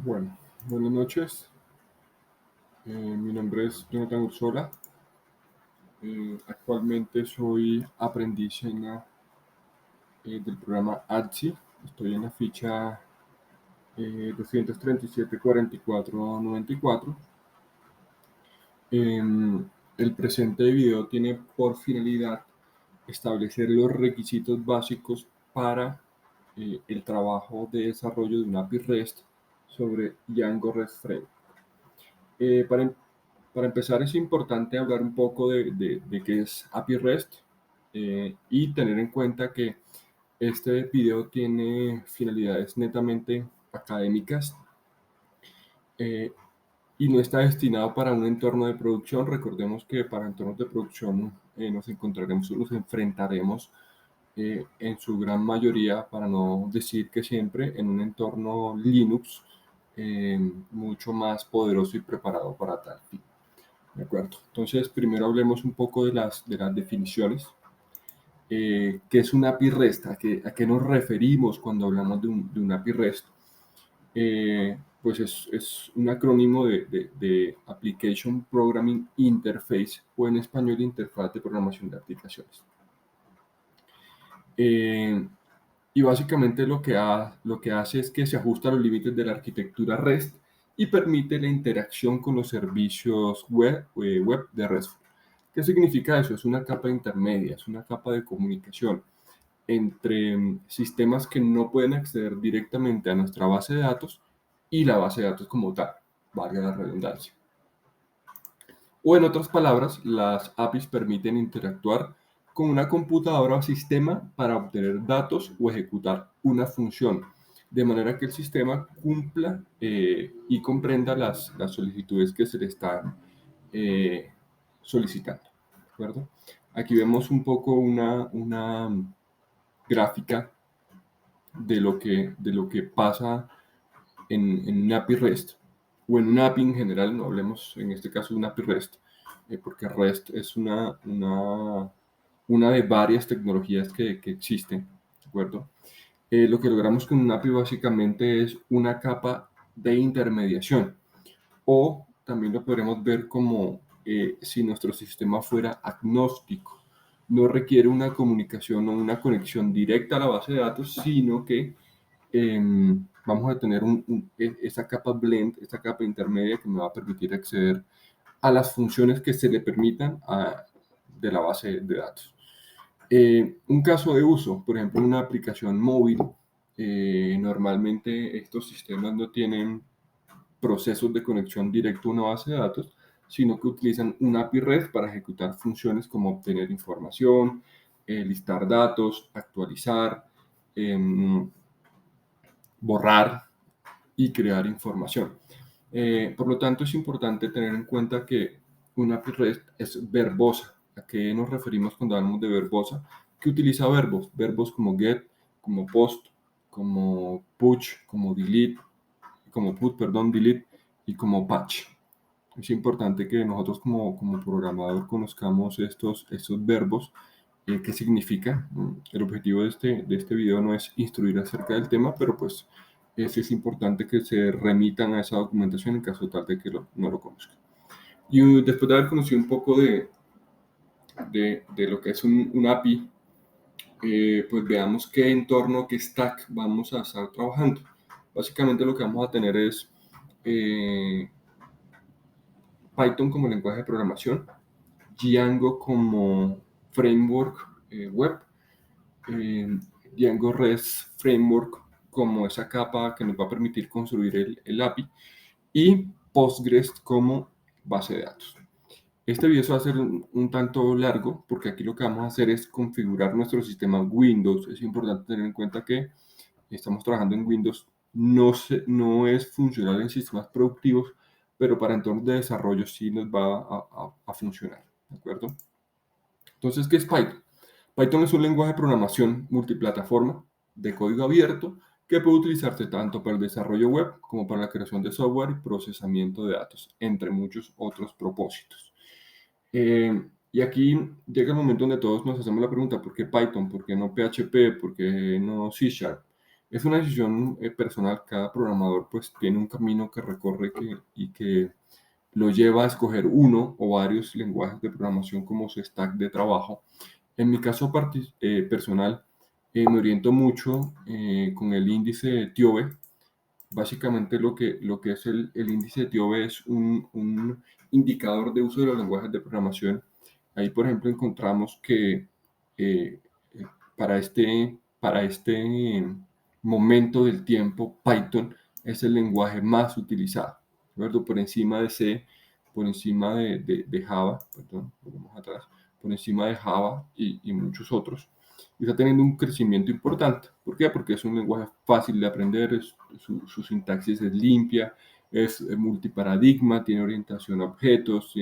Bueno, buenas noches. Mi nombre es Jonathan Ursola. Actualmente soy aprendiz del programa ADSI. Estoy en la ficha 237-44-94. El presente video tiene por finalidad establecer los requisitos básicos para el trabajo de desarrollo de una API REST sobre Django REST Framework. Eh, para, em- para empezar, es importante hablar un poco de qué es API REST y tener en cuenta que este video tiene finalidades netamente académicas eh, y no está destinado para un entorno de producción. Recordemos que para entornos de producción nos enfrentaremos en su gran mayoría, para no decir que siempre, en un entorno Linux mucho más poderoso y preparado para tal fin. De acuerdo. Entonces, primero hablemos un poco de las definiciones. ¿Qué es una API REST? ¿A qué nos referimos cuando hablamos de un API REST? Pues es un acrónimo de Application Programming Interface, o en español, Interfaz de Programación de Aplicaciones. Eh, y básicamente lo que hace es que se ajusta a los límites de la arquitectura REST y permite la interacción con los servicios web de RESTful. ¿Qué significa eso? Es una capa intermedia, es una capa de comunicación entre sistemas que no pueden acceder directamente a nuestra base de datos y la base de datos como tal, valga la redundancia. O en otras palabras, las APIs permiten interactuar con una computadora o sistema para obtener datos o ejecutar una función, de manera que el sistema cumpla y comprenda las solicitudes que se le están eh, solicitando. ¿De acuerdo? Aquí vemos un poco una gráfica de lo que pasa en un API REST o en un API en general. No hablemos en este caso de un API REST, porque REST es una de varias tecnologías que existen, ¿de acuerdo? Lo que logramos con un API básicamente es una capa de intermediación, o también lo podremos ver como si nuestro sistema fuera agnóstico. No requiere una comunicación o una conexión directa a la base de datos, sino que vamos a tener esa capa blend, esa capa intermedia que me va a permitir acceder a las funciones que se le permitan de la base de datos. Un caso de uso, por ejemplo, una aplicación móvil. Normalmente estos sistemas no tienen procesos de conexión directo a una base de datos, sino que utilizan un API REST para ejecutar funciones como obtener información, listar datos, actualizar, em, borrar y crear información. Por lo tanto, es importante tener en cuenta que una API REST es verbosa. ¿A qué nos referimos cuando hablamos de verbosa? Que utiliza verbos como get, como post, como push, como delete, como put, perdón, delete, y como patch. Es importante que nosotros como programador conozcamos estos verbos. ¿Qué significa? El objetivo de este video no es instruir acerca del tema, pero pues sí es importante que se remitan a esa documentación en caso tal de que no lo conozcan. Y después de haber conocido un poco de lo que es un API, pues veamos qué entorno, qué stack vamos a estar trabajando. Básicamente lo que vamos a tener es eh, Python como lenguaje de programación, Django como framework web, eh, Django REST Framework como esa capa que nos va a permitir construir el API, y Postgres como base de datos. Este video se va a hacer un tanto largo porque aquí lo que vamos a hacer es configurar nuestro sistema Windows. Es importante tener en cuenta que estamos trabajando en Windows, no es funcional en sistemas productivos, pero para entornos de desarrollo sí nos va a funcionar, ¿de acuerdo? Entonces, ¿qué es Python? Python es un lenguaje de programación multiplataforma de código abierto que puede utilizarse tanto para el desarrollo web como para la creación de software y procesamiento de datos, entre muchos otros propósitos. Y aquí llega el momento donde todos nos hacemos la pregunta: ¿por qué Python? ¿Por qué no PHP? ¿Por qué no C Sharp? Es una decisión personal. Cada programador pues tiene un camino que recorre y que lo lleva a escoger uno o varios lenguajes de programación como su stack de trabajo. En mi caso personal, me oriento mucho con el índice de TIOBE. Básicamente lo que es el índice de TIOBE es un indicador de uso de los lenguajes de programación. Ahí, por ejemplo, encontramos que eh, eh, para este momento del tiempo, Python es el lenguaje más utilizado, ¿verdad? Por encima de C, por encima de Java, perdón, volvemos atrás, por encima de Java y muchos otros. Y está teniendo un crecimiento importante. ¿Por qué? Porque es un lenguaje fácil de aprender, su sintaxis es limpia, es multiparadigma, tiene orientación a objetos,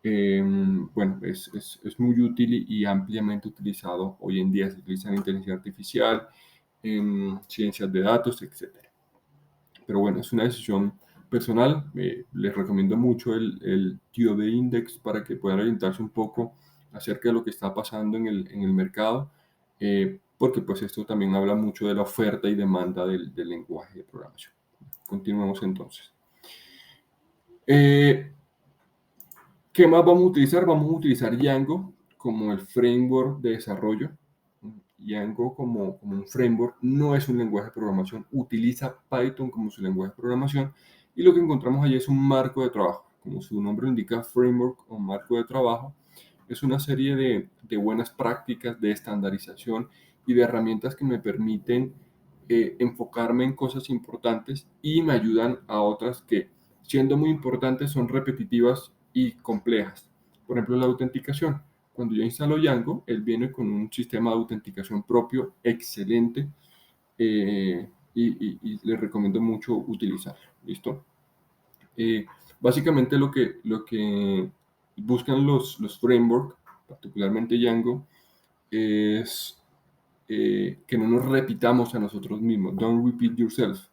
bueno, es muy útil y ampliamente utilizado hoy en día. Se utiliza en inteligencia artificial, en ciencias de datos, etcétera. Pero bueno, es una decisión personal. Les recomiendo mucho el TIOBE Index para que puedan orientarse un poco acerca de lo que está pasando en el mercado, porque pues esto también habla mucho de la oferta y demanda del lenguaje de programación. Continuemos entonces. ¿Qué más vamos a utilizar? Vamos a utilizar Django como el framework de desarrollo. Django como un framework no es un lenguaje de programación, utiliza Python como su lenguaje de programación, y lo que encontramos allí es un marco de trabajo. Como su nombre lo indica, framework o marco de trabajo, es una serie de buenas prácticas, de estandarización y de herramientas que me permiten enfocarme en cosas importantes y me ayudan a otras que, siendo muy importantes, son repetitivas y complejas. Por ejemplo, la autenticación. Cuando yo instalo Django, él viene con un sistema de autenticación propio excelente, y les recomiendo mucho utilizarlo. ¿Listo? Eh, Básicamente lo que buscan los frameworks, particularmente Django, es que no nos repitamos a nosotros mismos. Don't repeat yourself.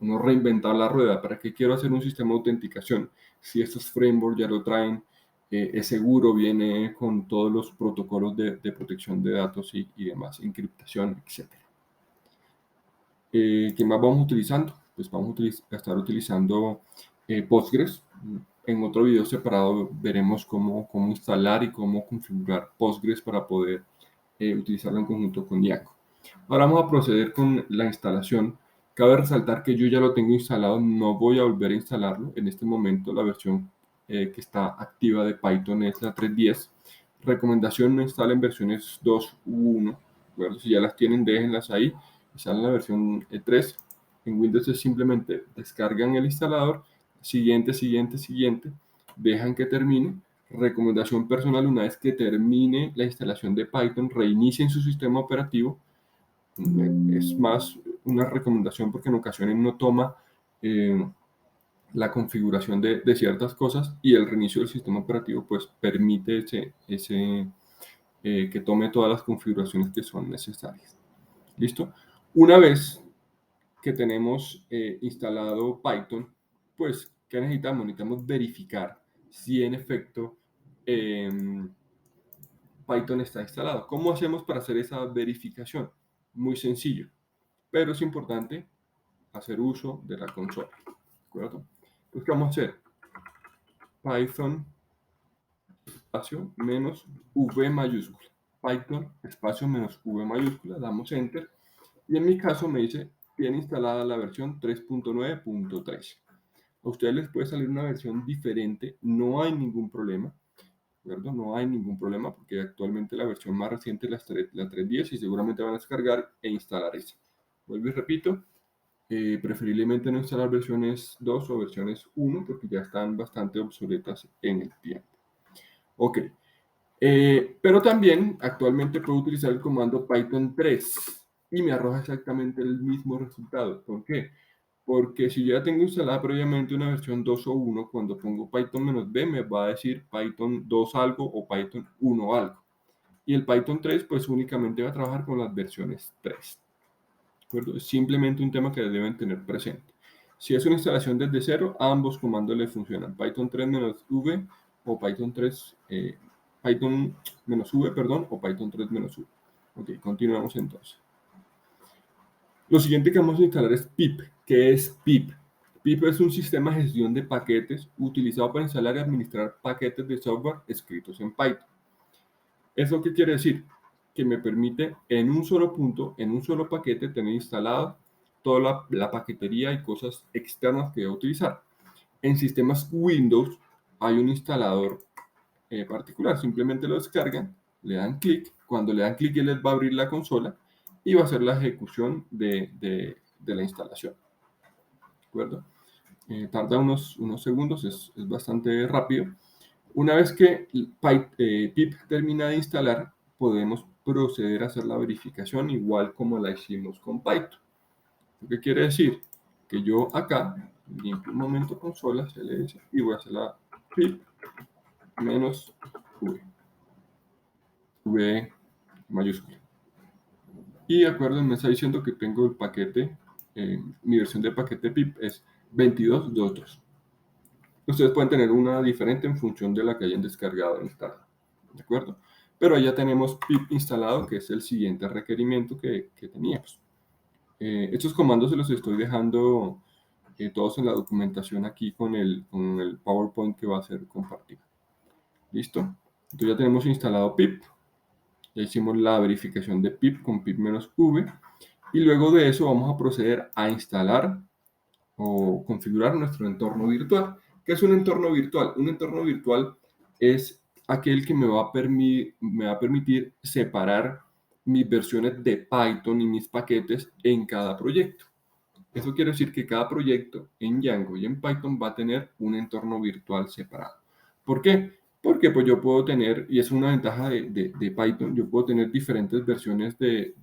No reinventar la rueda. ¿Para qué quiero hacer un sistema de autenticación? Si estos frameworks ya lo traen, es seguro, viene con todos los protocolos de protección de datos y demás, encriptación, etc. ¿Qué más vamos utilizando? Pues vamos a estar utilizando Postgres. En otro video separado veremos cómo instalar y cómo configurar Postgres para poder utilizarlo en conjunto con Django. Ahora vamos a proceder con la instalación. Cabe resaltar que yo ya lo tengo instalado, no voy a volver a instalarlo. En este momento la versión que está activa de Python es la 3.10. Recomendación: no instalen versiones 2 u 1. Bueno, si ya las tienen, déjenlas ahí. Instalen la versión 3. En Windows es simplemente descargan el instalador, siguiente, siguiente, siguiente, dejan que termine. Recomendación personal: una vez que termine la instalación de Python, reinicien su sistema operativo. Es más una recomendación porque en ocasiones no toma la configuración de ciertas cosas, y el reinicio del sistema operativo pues permite que tome todas las configuraciones que son necesarias. ¿Listo? Una vez que tenemos instalado Python, pues, ¿qué necesitamos? Necesitamos verificar si en efecto Python está instalado. ¿Cómo hacemos para hacer esa verificación? Muy sencillo, pero es importante hacer uso de la consola. ¿De acuerdo? Pues, ¿qué vamos a hacer? Python espacio menos V mayúscula. Python espacio menos V mayúscula. Damos Enter. Y en mi caso me dice: tiene instalada la versión 3.9.3. A ustedes les puede salir una versión diferente, no hay ningún problema, ¿de acuerdo? No hay ningún problema porque actualmente la versión más reciente es la 3.10 y seguramente van a descargar e instalar esa. Vuelvo y repito, preferiblemente no instalar versiones 2 o versiones 1 porque ya están bastante obsoletas en el tiempo. Ok, pero también actualmente puedo utilizar el comando Python 3 y me arroja exactamente el mismo resultado. ¿Por qué? Porque si ya tengo instalada previamente una versión 2 o 1, cuando pongo Python-B me va a decir Python 2 algo o Python 1 algo. Y el Python 3 pues únicamente va a trabajar con las versiones 3. ¿De acuerdo? Es simplemente un tema que deben tener presente. Si es una instalación desde cero, ambos comandos le funcionan. Python 3-V o Python 3, Python-V, perdón, o Python 3-V. Ok, continuamos entonces. Lo siguiente que vamos a instalar es pip. ¿Qué es pip? Pip es un sistema de gestión de paquetes utilizado para instalar y administrar paquetes de software escritos en Python. ¿Eso qué quiere decir? Que me permite en un solo punto, en un solo paquete, tener instalada toda la paquetería y cosas externas que voy a utilizar. En sistemas Windows hay un instalador particular. Simplemente lo descargan, le dan clic. Cuando le dan clic, él les va a abrir la consola y va a hacer la ejecución de la instalación. ¿De acuerdo? Tarda unos segundos, es bastante rápido. Una vez que pip termina de instalar, podemos proceder a hacer la verificación igual como la hicimos con Python. ¿Qué quiere decir? Que yo acá limpio un momento consola, cls, y voy a hacer la pip menos v mayúscula. Y de acuerdo, me está diciendo que tengo el paquete, mi versión de paquete pip es 22.2.2. Ustedes pueden tener una diferente en función de la que hayan descargado e instalado. ¿De acuerdo? Pero ya tenemos pip instalado, que es el siguiente requerimiento que teníamos. Estos comandos se los estoy dejando todos en la documentación aquí con el PowerPoint que va a ser compartido. ¿Listo? Entonces ya tenemos instalado pip. Ya hicimos la verificación de pip con pip-v. Y luego de eso vamos a proceder a instalar o configurar nuestro entorno virtual. ¿Qué es un entorno virtual? Un entorno virtual es aquel que me va a permitir separar mis versiones de Python y mis paquetes en cada proyecto. Eso quiere decir que cada proyecto en Django y en Python va a tener un entorno virtual separado. ¿Por qué? Porque pues yo puedo tener, y es una ventaja de Python, yo puedo tener diferentes versiones de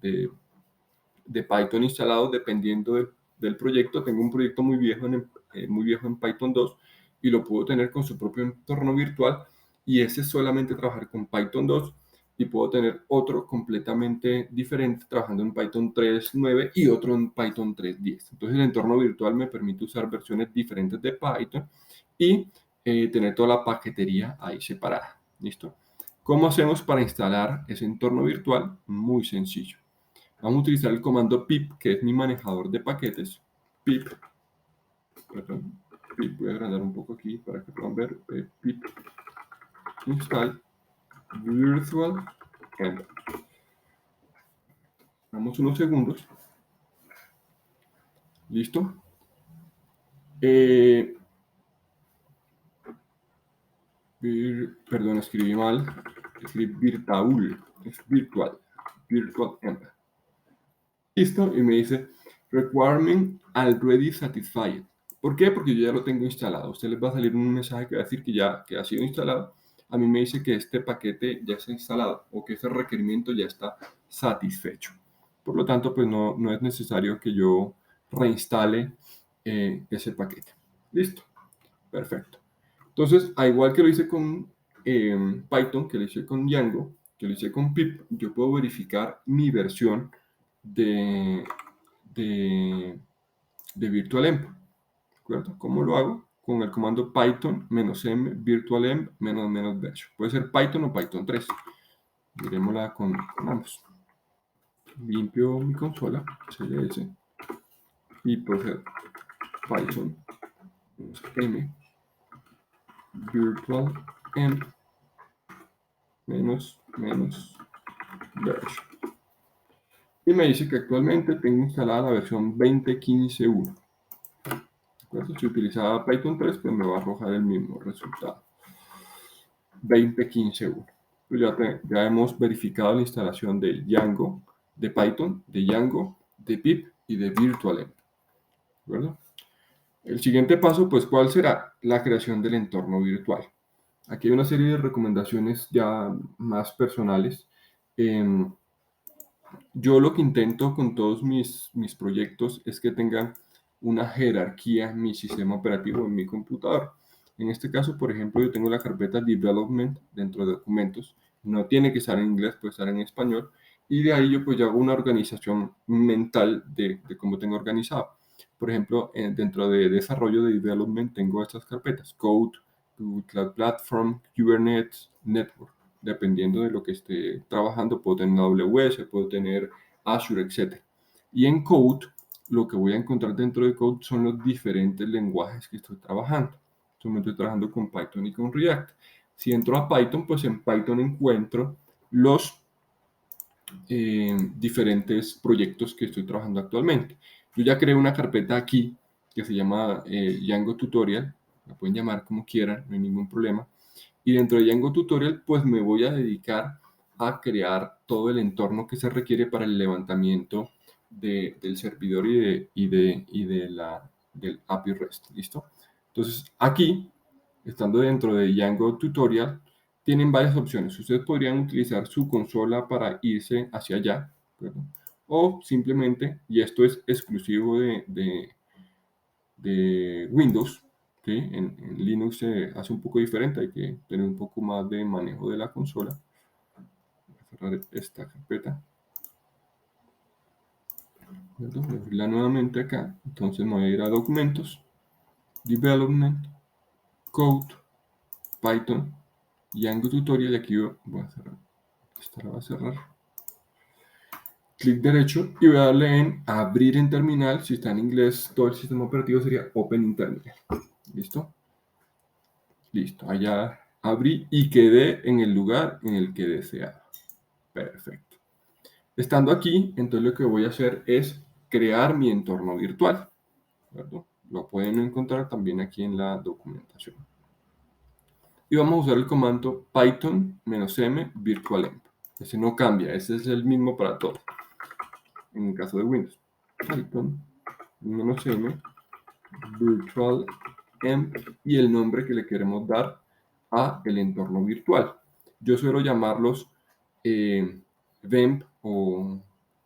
Python instalados dependiendo del proyecto. Tengo un proyecto muy viejo en Python 2 y lo puedo tener con su propio entorno virtual, y ese es solamente trabajar con Python 2, y puedo tener otro completamente diferente trabajando en Python 3.9 y otro en Python 3.10. Entonces el entorno virtual me permite usar versiones diferentes de Python y tener toda la paquetería ahí separada. ¿Listo? ¿Cómo hacemos para instalar ese entorno virtual? Muy sencillo. Vamos a utilizar el comando pip, que es mi manejador de paquetes. Pip, perdón, pip, voy a agrandar un poco aquí para que puedan ver. Pip install virtual env. Damos unos segundos. ¿Listo? Perdón, escribí mal. Escribí virtual. Es virtual env. Listo, y me dice requirement already satisfied. ¿Por qué? Porque yo ya lo tengo instalado. A usted les va a salir un mensaje que va a decir que ha sido instalado. A mí me dice que este paquete ya está instalado o que ese requerimiento ya está satisfecho. Por lo tanto, pues no es necesario que yo reinstale ese paquete. Listo, perfecto. Entonces, al igual que lo hice con Python, que lo hice con Django, que lo hice con pip, yo puedo verificar mi versión de, de, de virtualenv. ¿De acuerdo? ¿Cómo lo hago? Con el comando python -m virtualenv -version. Puede ser Python o Python 3. Miremosla con ambos. Limpio mi consola, cls, y puede ser python -m virtualenv -version. Y me dice que actualmente tengo instalada la versión 20.15.1. Si utilizaba Python 3, pues me va a arrojar el mismo resultado. 20.15.1. Pues ya hemos verificado la instalación de Django, de Python, de Django, de pip y de virtualenv. ¿De acuerdo? El siguiente paso, pues, ¿cuál será? La creación del entorno virtual. Aquí hay una serie de recomendaciones ya más personales. Yo lo que intento con todos mis proyectos es que tengan una jerarquía en mi sistema operativo, en mi computador. En este caso, por ejemplo, yo tengo la carpeta Development dentro de documentos. No tiene que estar en inglés, puede estar en español. Y de ahí yo pues hago una organización mental de cómo tengo organizado. Por ejemplo, dentro de desarrollo de Development tengo estas carpetas: Code, Google Cloud Platform, Kubernetes, Network. Dependiendo de lo que esté trabajando, puedo tener AWS, puedo tener Azure, etc. Y en Code lo que voy a encontrar dentro de code son los diferentes lenguajes que estoy trabajando. Entonces, estoy trabajando con Python y con React. Si entro a Python, pues en Python encuentro los diferentes proyectos que estoy trabajando actualmente. Yo ya creé una carpeta aquí que se llama Django Tutorial, la pueden llamar como quieran, no hay ningún problema. Y dentro de Django Tutorial, pues me voy a dedicar a crear todo el entorno que se requiere para el levantamiento del servidor del API REST, ¿listo? Entonces, aquí, estando dentro de Django Tutorial, tienen varias opciones. Ustedes podrían utilizar su consola para irse hacia allá, ¿verdad? O simplemente, y esto es exclusivo de Windows, ¿sí? En Linux se hace un poco diferente, hay que tener un poco más de manejo de la consola. Voy a cerrar esta carpeta. ¿Verdad? Voy a abrirla nuevamente acá. Entonces me voy a ir a Documentos, Development, Code, Python, Django Tutorial, y aquí voy a cerrar. Esta la voy a cerrar. Clic derecho y voy a darle en Abrir en terminal. Si está en inglés, todo el sistema operativo sería Open in Terminal. ¿Listo? Listo, allá abrí y quedé en el lugar en el que deseaba. Perfecto. Estando aquí, entonces lo que voy a hacer es crear mi entorno virtual, ¿verdad? Lo pueden encontrar también aquí en la documentación. Y vamos a usar el comando python-m virtualenv. Ese no cambia, ese es el mismo para todos. En el caso de Windows, python-m virtualenv y el nombre que le queremos dar a el entorno virtual. Yo suelo llamarlos vemp o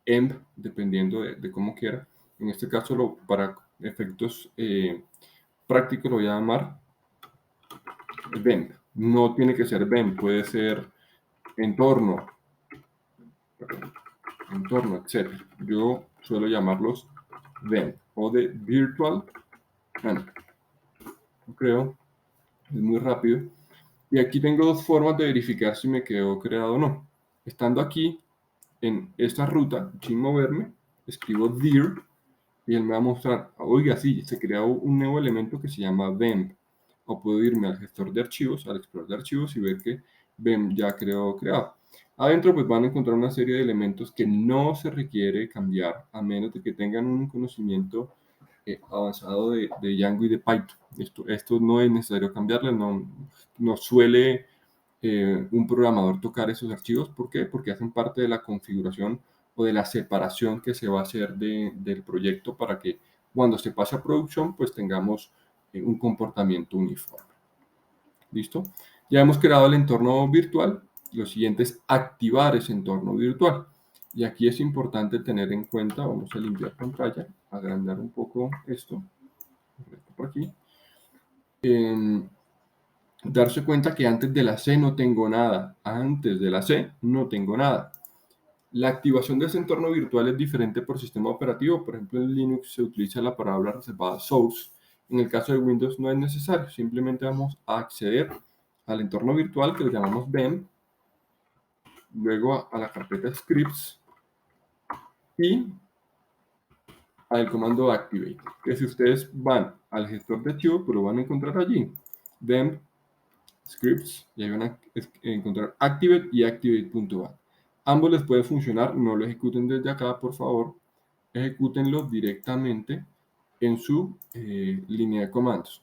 env, dependiendo de cómo quiera. En este caso, para efectos prácticos, lo voy a llamar vemp. No tiene que ser vemp, puede ser entorno, etc. Yo suelo llamarlos vemp o de virtual env. Creo, es muy rápido. Y aquí tengo dos formas de verificar si me quedó creado o no. Estando aquí en esta ruta, sin moverme, escribo dir y él me va a mostrar, oiga, sí, se creó un nuevo elemento que se llama vemp. O puedo irme al gestor de archivos, al explorador de archivos y ver que vemp ya creado. Adentro pues van a encontrar una serie de elementos que no se requiere cambiar a menos de que tengan un conocimiento avanzado de Django y de Python. Esto no es necesario cambiarle, no suele un programador tocar esos archivos. ¿Por qué? Porque hacen parte de la configuración o de la separación que se va a hacer del proyecto para que cuando se pase a producción, pues tengamos un comportamiento uniforme. ¿Listo? Ya hemos creado el entorno virtual. Lo siguiente es activar ese entorno virtual. Y aquí es importante tener en cuenta, vamos a limpiar pantalla, agrandar un poco esto, por aquí. Darse cuenta que antes de la C no tengo nada. Antes de la C no tengo nada. La activación de ese entorno virtual es diferente por sistema operativo. Por ejemplo, en Linux se utiliza la palabra reservada source. En el caso de Windows no es necesario. Simplemente vamos a acceder al entorno virtual que lo llamamos vemp. Luego a la carpeta scripts y al comando activate. Que si ustedes van al gestor de archivos, pues lo van a encontrar allí. Vemp scripts y ahí van a encontrar activate y activate.bat. Ambos les puede funcionar, no lo ejecuten desde acá, por favor, ejecútenlo directamente en su línea de comandos.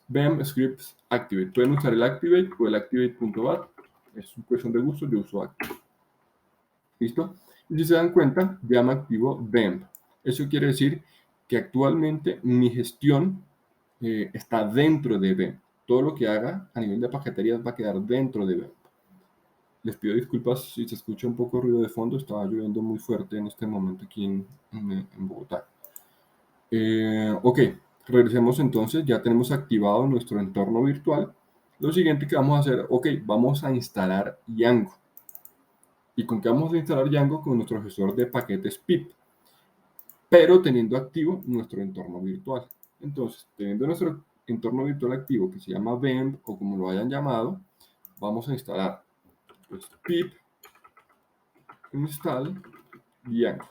Vemp scripts activate. Pueden usar el activate o el activate.bat, es cuestión de gusto, yo uso activate. ¿Listo? Y si se dan cuenta, ya me activo vemp. Eso quiere decir que actualmente mi gestión está dentro de vemp. Todo lo que haga a nivel de paqueterías va a quedar dentro de vemp. Les pido disculpas si se escucha un poco ruido de fondo, estaba lloviendo muy fuerte en este momento aquí en Bogotá. Ok, regresemos entonces, ya tenemos activado nuestro entorno virtual. Lo siguiente que vamos a hacer, ok, vamos a instalar Django. ¿Y con qué vamos a instalar Django? Con nuestro gestor de paquetes pip, pero teniendo activo nuestro entorno virtual. Entonces, teniendo nuestro entorno virtual activo que se llama vemp o como lo hayan llamado, vamos a instalar pues, pip install Django.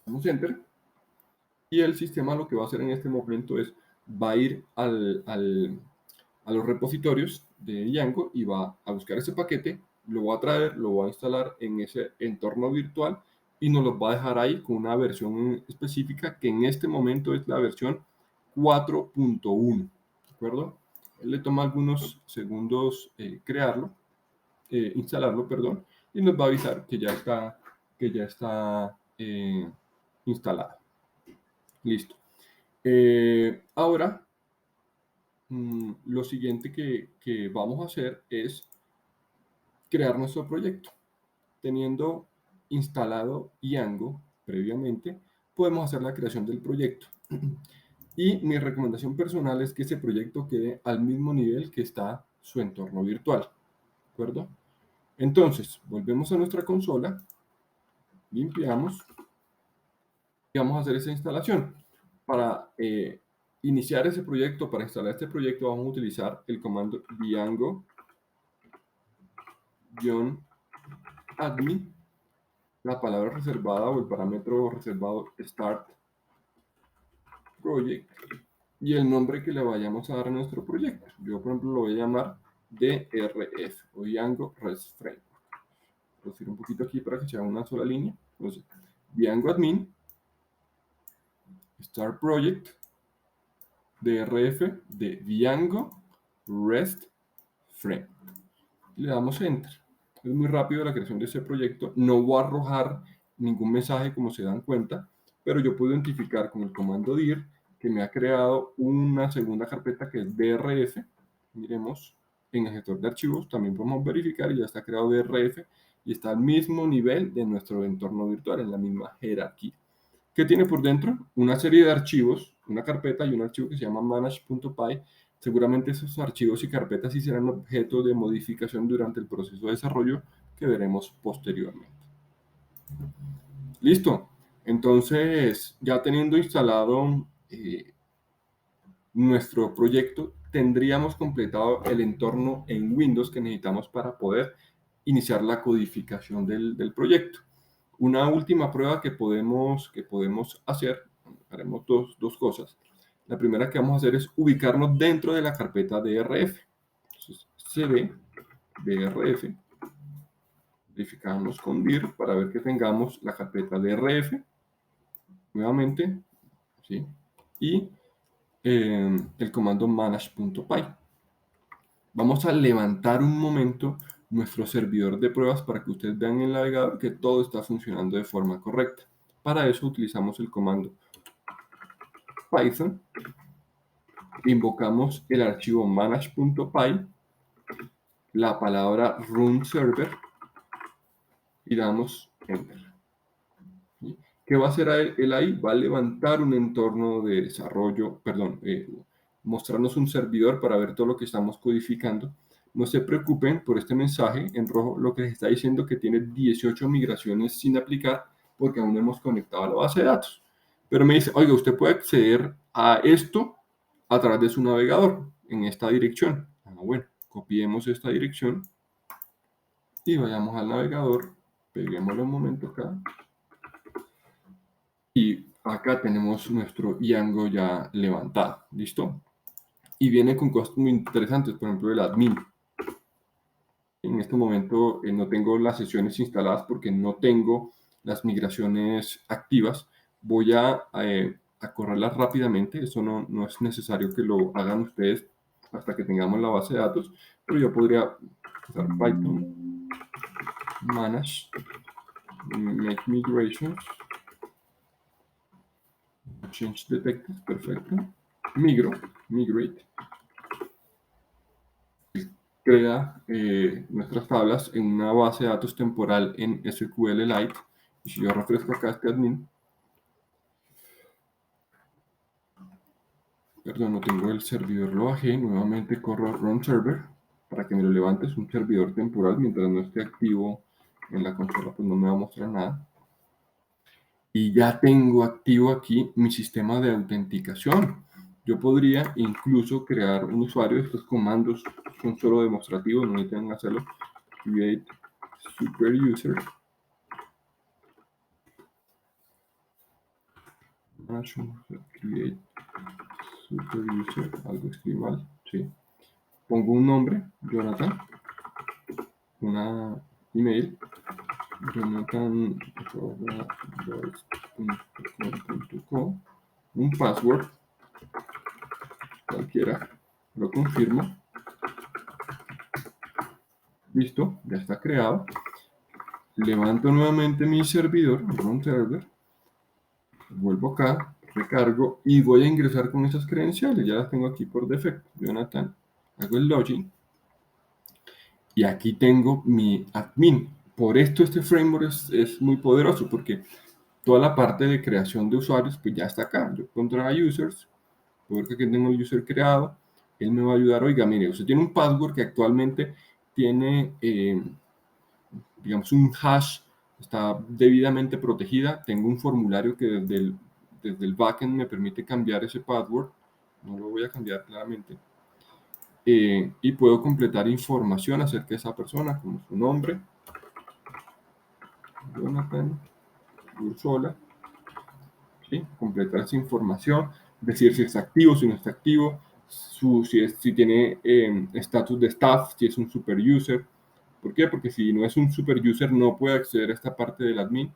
Damos Enter. Y el sistema lo que va a hacer en este momento es, va a ir a los repositorios de Django y va a buscar ese paquete, lo va a traer, lo va a instalar en ese entorno virtual y nos lo va a dejar ahí con una versión específica que en este momento es la versión 4.1. ¿De acuerdo? Él le toma algunos segundos instalarlo, perdón, y nos va a avisar que ya está instalado. Listo. Ahora, lo siguiente que vamos a hacer es crear nuestro proyecto. Teniendo instalado Django previamente, podemos hacer la creación del proyecto. Y mi recomendación personal es que ese proyecto quede al mismo nivel que está su entorno virtual. ¿De acuerdo? Entonces, volvemos a nuestra consola, limpiamos y vamos a hacer esa instalación. Para iniciar ese proyecto, para instalar este proyecto, vamos a utilizar el comando django-admin, la palabra reservada o el parámetro reservado start project y el nombre que le vayamos a dar a nuestro proyecto. Yo, por ejemplo, lo voy a llamar DRF o Django REST Framework. Voy a decir un poquito aquí para que sea una sola línea. Entonces, Django admin, start project, DRF de Django REST Framework. Le damos Enter. Es muy rápido la creación de ese proyecto. No va a arrojar ningún mensaje como se dan cuenta, pero yo puedo identificar con el comando dir que me ha creado una segunda carpeta que es DRF. Miremos en el gestor de archivos, también podemos verificar y ya está creado DRF y está al mismo nivel de nuestro entorno virtual, en la misma jerarquía. ¿Qué tiene por dentro? Una serie de archivos, una carpeta y un archivo que se llama manage.py. Seguramente esos archivos y carpetas sí serán objeto de modificación durante el proceso de desarrollo que veremos posteriormente. Listo. Entonces, ya teniendo instalado nuestro proyecto, tendríamos completado el entorno en Windows que necesitamos para poder iniciar la codificación del proyecto. Una última prueba que podemos hacer, haremos dos cosas. La primera que vamos a hacer es ubicarnos dentro de la carpeta DRF. Entonces, cd DRF, verificamos con dir para ver que tengamos la carpeta DRF, nuevamente, ¿sí? Y el comando manage.py. Vamos a levantar un momento nuestro servidor de pruebas para que ustedes vean en el navegador que todo está funcionando de forma correcta. Para eso utilizamos el comando Python, invocamos el archivo manage.py, la palabra run server y damos enter. ¿Qué va a hacer él ahí? Va a levantar un entorno de desarrollo, perdón, mostrarnos un servidor para ver todo lo que estamos codificando. No se preocupen por este mensaje en rojo, lo que les está diciendo que tiene 18 migraciones sin aplicar porque aún no hemos conectado a la base de datos. Pero me dice, oiga, usted puede acceder a esto a través de su navegador en esta dirección. Bueno, copiemos esta dirección y vayamos al navegador, peguémoslo un momento acá. Y acá tenemos nuestro Django ya levantado, ¿listo? Y viene con cosas muy interesantes, por ejemplo, el admin. En este momento no tengo las sesiones instaladas porque no tengo las migraciones activas. Voy a correrlas rápidamente. Eso no es necesario que lo hagan ustedes hasta que tengamos la base de datos, pero yo podría usar Python manage make migrations change detected, perfecto, migrate, crea nuestras tablas en una base de datos temporal en SQLite. Y si yo refresco acá este admin, perdón, no tengo el servidor, lo bajé, nuevamente corro a run server para que me lo levante. Es un servidor temporal, mientras no esté activo en la consola pues no me va a mostrar nada. Y ya tengo activo aquí mi sistema de autenticación. Yo podría incluso crear un usuario. Estos comandos son solo demostrativos, no necesitan hacerlo. Create super user. create super user, algo escribí mal, sí. Pongo un nombre, Jonathan, una email, jonathan@voice.com.co, un password, cualquiera, lo confirmo, listo, ya está creado. Levanto nuevamente mi servidor, un server, vuelvo acá, recargo y voy a ingresar con esas credenciales, ya las tengo aquí por defecto, Jonathan, hago el login y aquí tengo mi admin. Por esto este framework es muy poderoso porque toda la parte de creación de usuarios pues ya está acá. Yo puedo entrar a users, puedo ver que aquí tengo el user creado, él me va a ayudar, oiga, mire, usted tiene un password que actualmente tiene, digamos, un hash, está debidamente protegida, tengo un formulario que desde el backend me permite cambiar ese password, no lo voy a cambiar claramente, y puedo completar información acerca de esa persona, como su nombre, Jonathan Ursola, ¿sí? Completar esa información, decir si está activo, si no está activo, si tiene estatus de staff, si es un super user. ¿Por qué? Porque si no es un super user no puede acceder a esta parte del admin.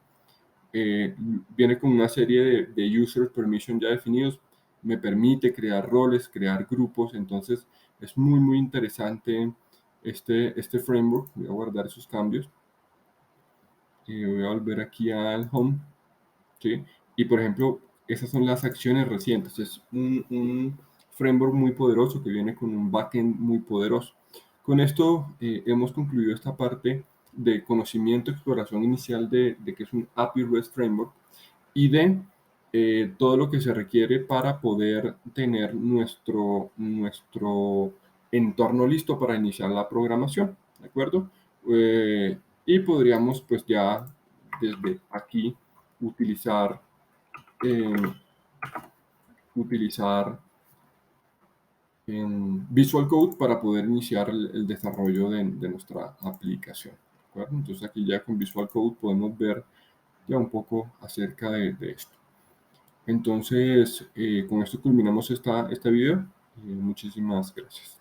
Viene con una serie de user permission ya definidos, me permite crear roles, crear grupos, entonces es muy muy interesante este framework. Voy a guardar esos cambios. Voy a volver aquí al home, ¿sí? Y por ejemplo, esas son las acciones recientes. Es un framework muy poderoso que viene con un backend muy poderoso. Con esto hemos concluido esta parte de conocimiento, exploración inicial de que es un API REST Framework y de todo lo que se requiere para poder tener nuestro entorno listo para iniciar la programación, ¿de acuerdo? Y podríamos pues ya desde aquí utilizar, eh, utilizar Visual Code para poder iniciar el desarrollo de nuestra aplicación, ¿de acuerdo? Entonces aquí ya con Visual Code podemos ver ya un poco acerca de esto. Entonces, con esto culminamos este video. Muchísimas gracias.